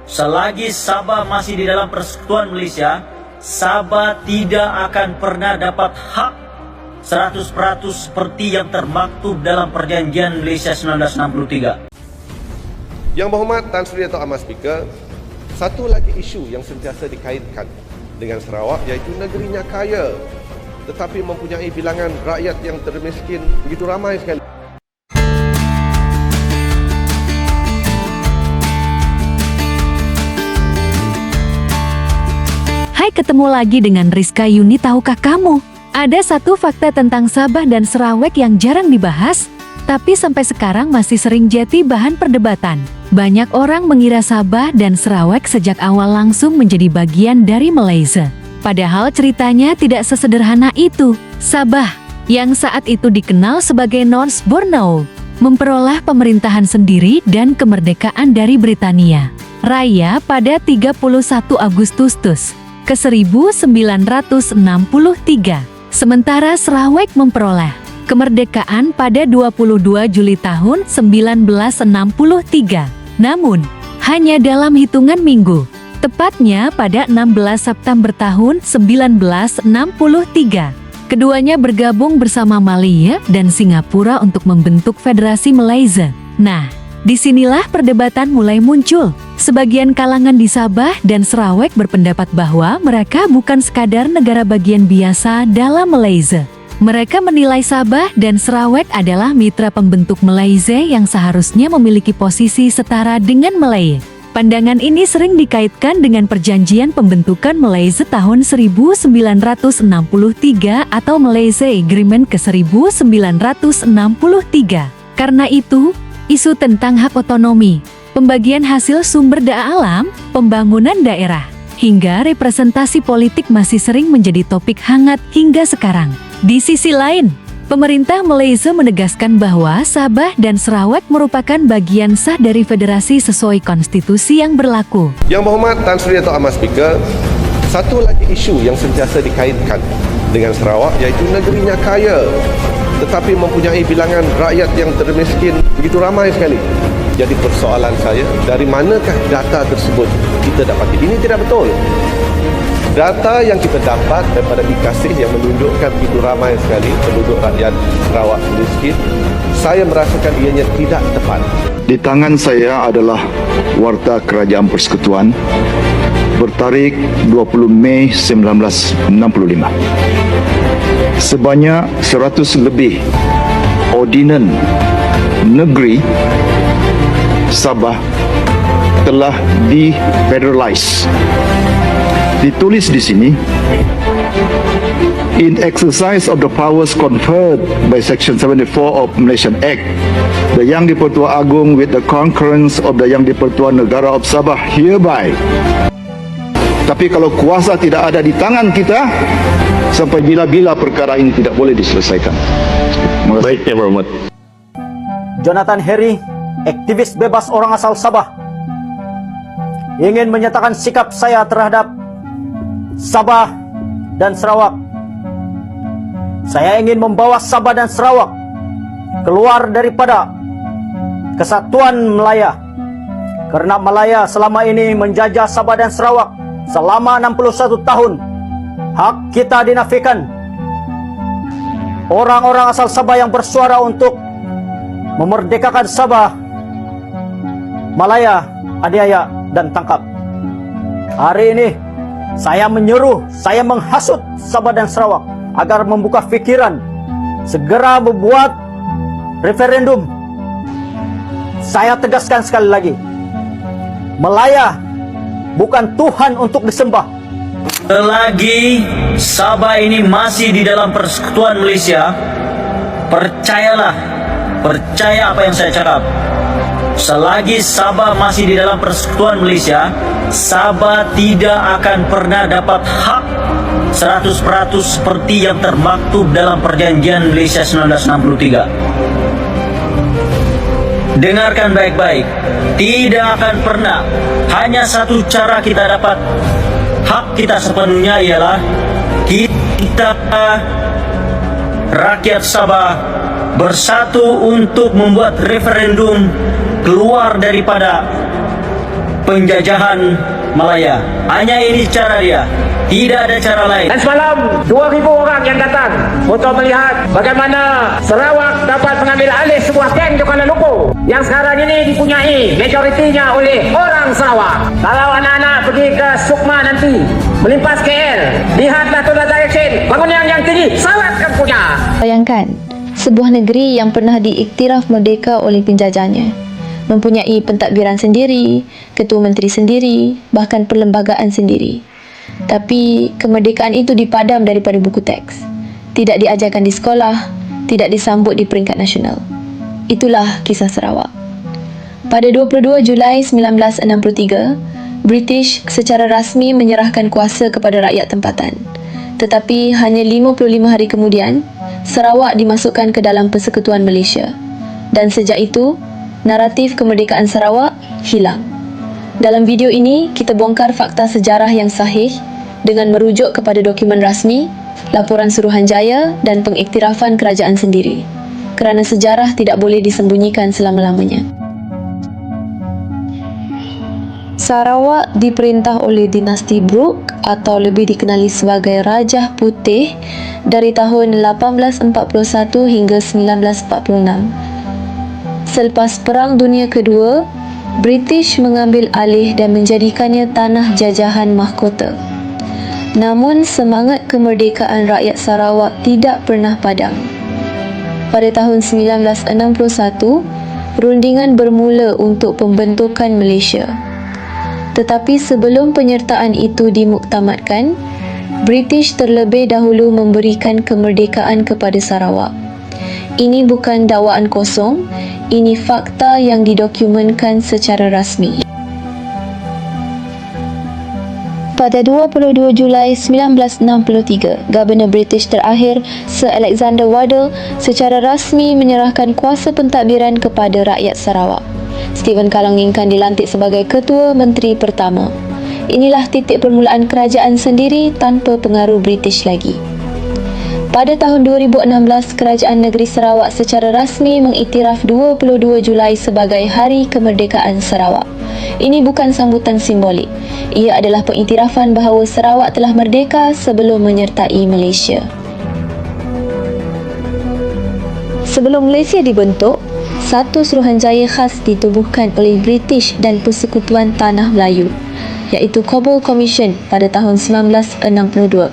Selagi Sabah masih di dalam Persekutuan Malaysia, Sabah tidak akan pernah dapat hak 100% seperti yang termaktub dalam Perjanjian Malaysia 1963. Yang Berhormat Tan Sri Dato' Ahmad Speaker, satu lagi isu yang sentiasa dikaitkan dengan Sarawak iaitu negerinya kaya tetapi mempunyai bilangan rakyat yang termiskin begitu ramai sekali. Hai, ketemu lagi dengan Rizka Yuni. Tahukah kamu, ada satu fakta tentang Sabah dan Sarawak yang jarang dibahas, tapi sampai sekarang masih sering jadi bahan perdebatan. Banyak orang mengira Sabah dan Sarawak sejak awal langsung menjadi bagian dari Malaysia. Padahal ceritanya tidak sesederhana itu. Sabah, yang saat itu dikenal sebagai North Borneo, memperoleh pemerintahan sendiri dan kemerdekaan dari Britania Raya pada 31 Agustus ke 1963. Sementara Sarawak memperoleh kemerdekaan pada 22 Juli tahun 1963. Namun, hanya dalam hitungan minggu, tepatnya pada 16 September tahun 1963. Keduanya bergabung bersama Malaysia dan Singapura untuk membentuk Federasi Malaysia. Nah, disinilah perdebatan mulai muncul. Sebagian kalangan di Sabah dan Sarawak berpendapat bahwa mereka bukan sekadar negara bagian biasa dalam Malaysia. Mereka menilai Sabah dan Sarawak adalah mitra pembentuk Malaysia yang seharusnya memiliki posisi setara dengan Malaya. Pandangan ini sering dikaitkan dengan perjanjian pembentukan Malaysia tahun 1963 atau Malaysia Agreement ke 1963. Karena itu, isu tentang hak otonomi, pembagian hasil sumber daya alam, pembangunan daerah, hingga representasi politik masih sering menjadi topik hangat hingga sekarang. Di sisi lain, pemerintah Malaysia menegaskan bahwa Sabah dan Sarawak merupakan bagian sah dari federasi sesuai konstitusi yang berlaku. Yang Berhormat Tan Sri Dato' Ahmad Speaker, satu lagi isu yang sentiasa dikaitkan dengan Sarawak iaitu negerinya kaya tetapi mempunyai bilangan rakyat yang termiskin begitu ramai sekali. Jadi persoalan saya, dari manakah data tersebut kita dapati? Ini tidak betul. Data yang kita dapat daripada IKASIH yang menunjukkan begitu ramai sekali penduduk rakyat Sarawak miskin, saya merasakan ianya tidak tepat. Di tangan saya adalah Warta Kerajaan Persekutuan bertarikh 20 Mei 1965. Sebanyak 100 lebih ordinan negeri Sabah telah di-federalize. Ditulis di sini, in exercise of the powers conferred by Section 74 of Malaysian Act, the Yang di-Pertua Agong with the concurrence of the Yang di-Pertua Negara of Sabah hereby. Tapi kalau kuasa tidak ada di tangan kita, sampai bila-bila perkara ini tidak boleh diselesaikan. Baik, Yang Berhormat. Jonathan Harry, aktivis bebas orang asal Sabah, ingin menyatakan sikap saya terhadap Sabah dan Sarawak. Saya ingin membawa Sabah dan Sarawak keluar daripada kesatuan Malaya, karena Malaya selama ini menjajah Sabah dan Sarawak selama 61 tahun. Hak kita dinafikan. Orang-orang asal Sabah yang bersuara untuk memerdekakan Sabah, Malaya aniaya dan tangkap. Hari ini saya menyuruh, saya menghasut Sabah dan Sarawak agar membuka fikiran, segera membuat referendum. Saya tegaskan sekali lagi, Malaya bukan Tuhan untuk disembah. Selagi Sabah ini masih di dalam Persekutuan Malaysia, percayalah, percaya apa yang saya cakap. Selagi Sabah masih di dalam Persekutuan Malaysia, Sabah tidak akan pernah dapat hak 100% seperti yang termaktub dalam Perjanjian Malaysia 1963. Dengarkan baik-baik, tidak akan pernah. Hanya satu cara kita dapat hak kita sepenuhnya, ialah kita rakyat Sabah bersatu untuk membuat referendum keluar daripada penjajahan Malaya. Hanya ini cara dia, tidak ada cara lain. Dan semalam 2,000 orang yang datang untuk melihat bagaimana Sarawak dapat mengambil alih sebuah geng di Kuala Lumpur yang sekarang ini dipunyai majoritinya oleh orang Sarawak. Kalau anak-anak pergi ke Sukma nanti melimpas KL, lihatlah Total Direction, bangunan yang tinggi, Sarawak kan punya. Bayangkan, sebuah negeri yang pernah diiktiraf merdeka oleh penjajahnya mempunyai pentadbiran sendiri, ketua menteri sendiri, bahkan perlembagaan sendiri. Tapi kemerdekaan itu dipadam daripada buku teks. Tidak diajarkan di sekolah, tidak disambut di peringkat nasional. Itulah kisah Sarawak. Pada 22 Julai 1963, British secara rasmi menyerahkan kuasa kepada rakyat tempatan. Tetapi hanya 55 hari kemudian, Sarawak dimasukkan ke dalam Persekutuan Malaysia. Dan sejak itu, naratif kemerdekaan Sarawak hilang. Dalam video ini, kita bongkar fakta sejarah yang sahih dengan merujuk kepada dokumen rasmi, laporan Suruhanjaya dan pengiktirafan kerajaan sendiri. Kerana sejarah tidak boleh disembunyikan selama-lamanya. Sarawak diperintah oleh dinasti Brooke atau lebih dikenali sebagai Rajah Putih dari tahun 1841 hingga 1946. Selepas Perang Dunia Kedua, British mengambil alih dan menjadikannya tanah jajahan mahkota. Namun semangat kemerdekaan rakyat Sarawak tidak pernah padam. Pada tahun 1961, rundingan bermula untuk pembentukan Malaysia. Tetapi sebelum penyertaan itu dimuktamadkan, British terlebih dahulu memberikan kemerdekaan kepada Sarawak. Ini bukan dakwaan kosong, ini fakta yang didokumenkan secara rasmi. Pada 22 Julai 1963, Governor British terakhir, Sir Alexander Waddell, secara rasmi menyerahkan kuasa pentadbiran kepada rakyat Sarawak. Stephen Kalongingkan dilantik sebagai Ketua Menteri pertama. Inilah titik permulaan kerajaan sendiri tanpa pengaruh British lagi. Pada tahun 2016, Kerajaan Negeri Sarawak secara rasmi mengiktiraf 22 Julai sebagai Hari Kemerdekaan Sarawak. Ini bukan sambutan simbolik. Ia adalah pengiktirafan bahawa Sarawak telah merdeka sebelum menyertai Malaysia. Sebelum Malaysia dibentuk, satu Suruhanjaya khas ditubuhkan oleh British dan Persekutuan Tanah Melayu, iaitu Coble Commission pada tahun 1962.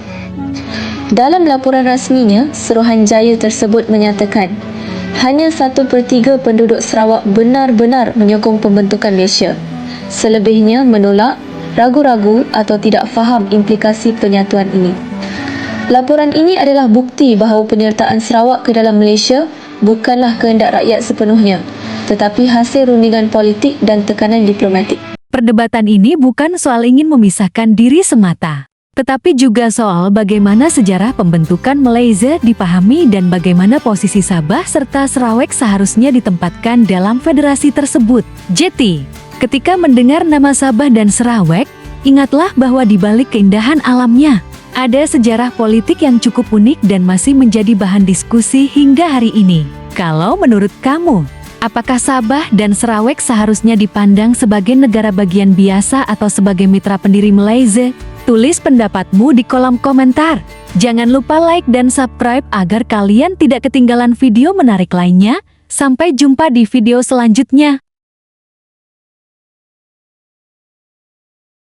Dalam laporan rasminya, Suruhanjaya tersebut menyatakan hanya 1/3 penduduk Sarawak benar-benar menyokong pembentukan Malaysia. Selebihnya menolak, ragu-ragu atau tidak faham implikasi penyatuan ini. Laporan ini adalah bukti bahawa penyertaan Sarawak ke dalam Malaysia bukanlah kehendak rakyat sepenuhnya, tetapi hasil rundingan politik dan tekanan diplomatik. Perdebatan ini bukan soal ingin memisahkan diri semata, tetapi juga soal bagaimana sejarah pembentukan Malaysia dipahami dan bagaimana posisi Sabah serta Sarawak seharusnya ditempatkan dalam federasi tersebut. JT, ketika mendengar nama Sabah dan Sarawak, ingatlah bahwa di balik keindahan alamnya, ada sejarah politik yang cukup unik dan masih menjadi bahan diskusi hingga hari ini. Kalau menurut kamu, apakah Sabah dan Sarawak seharusnya dipandang sebagai negara bagian biasa atau sebagai mitra pendiri Malaysia? Tulis pendapatmu di kolom komentar. Jangan lupa like dan subscribe agar kalian tidak ketinggalan video menarik lainnya. Sampai jumpa di video selanjutnya.